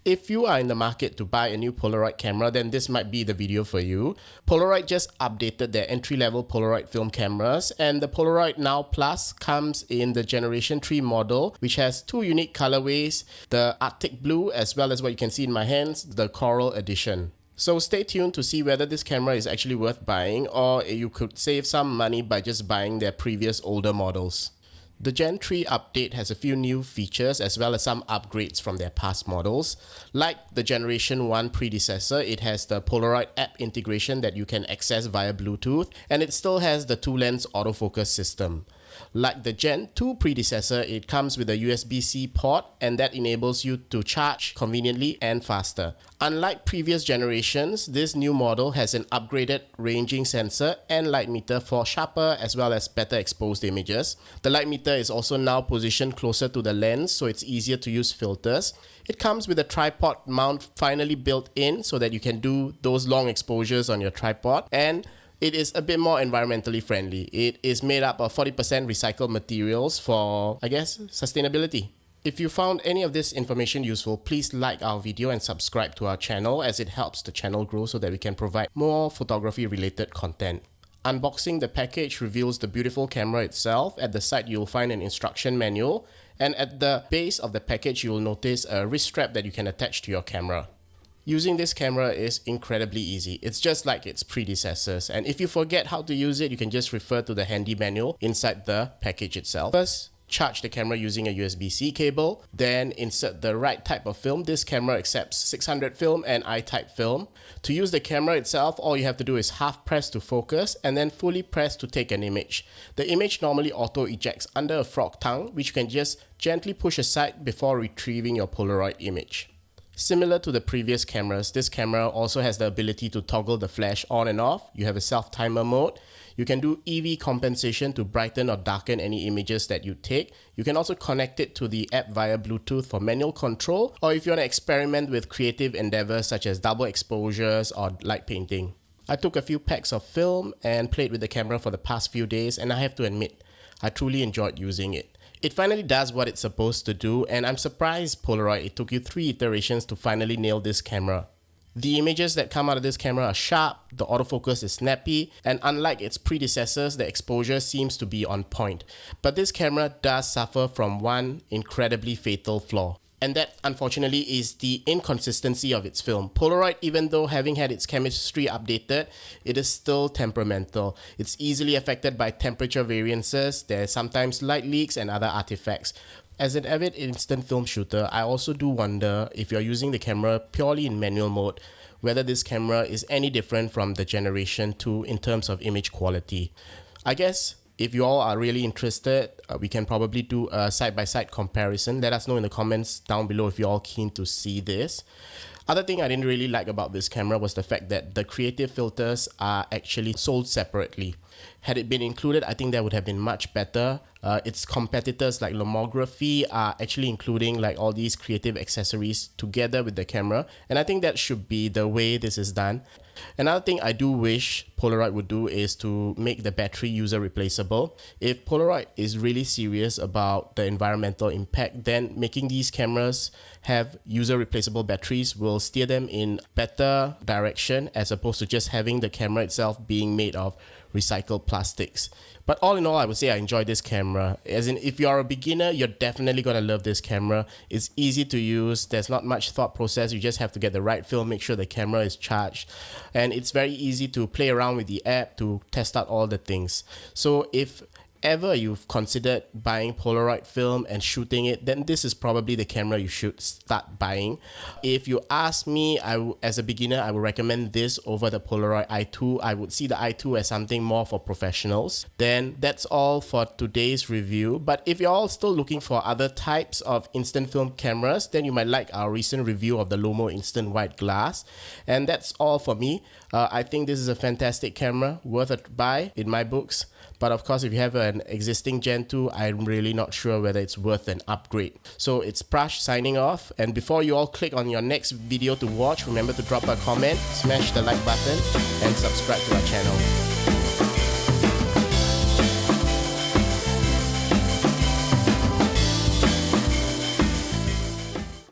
If you are in the market to buy a new Polaroid camera, then this might be the video for you. Polaroid just updated their entry-level Polaroid film cameras, and the Polaroid Now Plus comes in the Generation 3 model, which has two unique colorways, the Arctic Blue as well as what you can see in my hands, the Coral Edition. So stay tuned to see whether this camera is actually worth buying, or you could save some money by just buying their previous older models. The Gen 3 update has a few new features as well as some upgrades from their past models. Like the Generation 1 predecessor, it has the Polaroid app integration that you can access via Bluetooth, and it still has the 2-lens autofocus system. Like the Gen 2 predecessor, it comes with a USB-C port, and that enables you to charge conveniently and faster. Unlike previous generations, this new model has an upgraded ranging sensor and light meter for sharper as well as better exposed images. The light meter is also now positioned closer to the lens, so it's easier to use filters. It comes with a tripod mount finally built in so that you can do those long exposures on your tripod, and it is a bit more environmentally friendly. It is made up of 40% recycled materials for, I guess, sustainability. If you found any of this information useful, please like our video and subscribe to our channel, as it helps the channel grow so that we can provide more photography related content. Unboxing the package reveals the beautiful camera itself. At the side you'll find an instruction manual, and at the base of the package you'll notice a wrist strap that you can attach to your camera. Using this camera is incredibly easy. It's just like its predecessors, and if you forget how to use it, you can just refer to the handy manual inside the package itself. First, charge the camera using a USB-C cable, then insert the right type of film. This camera accepts 600 film and I-type film. To use the camera itself, all you have to do is half press to focus and then fully press to take an image. The image normally auto ejects under a frog tongue, which you can just gently push aside before retrieving your Polaroid image. Similar to the previous cameras, this camera also has the ability to toggle the flash on and off. You have a self-timer mode. You can do EV compensation to brighten or darken any images that you take. You can also connect it to the app via Bluetooth for manual control, or if you want to experiment with creative endeavors such as double exposures or light painting. I took a few packs of film and played with the camera for the past few days, and I have to admit, I truly enjoyed using it. It finally does what it's supposed to do, and I'm surprised, Polaroid, it took you 3 iterations to finally nail this camera. The images that come out of this camera are sharp, the autofocus is snappy, and unlike its predecessors, the exposure seems to be on point. But this camera does suffer from one incredibly fatal flaw. And that, unfortunately, is the inconsistency of its film. Polaroid, even though having had its chemistry updated, it is still temperamental. It's easily affected by temperature variances, there's sometimes light leaks and other artifacts. As an avid instant film shooter, I also do wonder if you're using the camera purely in manual mode, whether this camera is any different from the Generation 2 in terms of image quality. I guess if you all are really interested, we can probably do a side-by-side comparison. Let us know in the comments down below if you're all keen to see this. Other thing I didn't really like about this camera was the fact that the creative filters are actually sold separately. Had it been included, I think that would have been much better. Its competitors like Lomography are actually including like all these creative accessories together with the camera, and I think that should be the way this is done. Another thing I do wish Polaroid would do is to make the battery user replaceable. If Polaroid is really serious about the environmental impact, then making these cameras have user replaceable batteries will steer them in better direction, as opposed to just having the camera itself being made of recycled plastics. But all in all, I would say I enjoy this camera. As in, if you're a beginner, you're definitely gonna love this camera. It's easy to use, there's not much thought process, you just have to get the right film, make sure the camera is charged, and it's very easy to play around with the app to test out all the things. So if ever you've considered buying Polaroid film and shooting it, then this is probably the camera you should start buying. If you ask me, as a beginner, I would recommend this over the Polaroid i2. I would see the i2 as something more for professionals. Then that's all for today's review. But if you're all still looking for other types of instant film cameras, then you might like our recent review of the Lomo Instant Wide Glass. And that's all for me. I think this is a fantastic camera, worth a buy in my books. But of course, if you have an existing Gen 2, I'm really not sure whether it's worth an upgrade. So it's Prash signing off. And before you all click on your next video to watch, remember to drop a comment, smash the like button, and subscribe to our channel.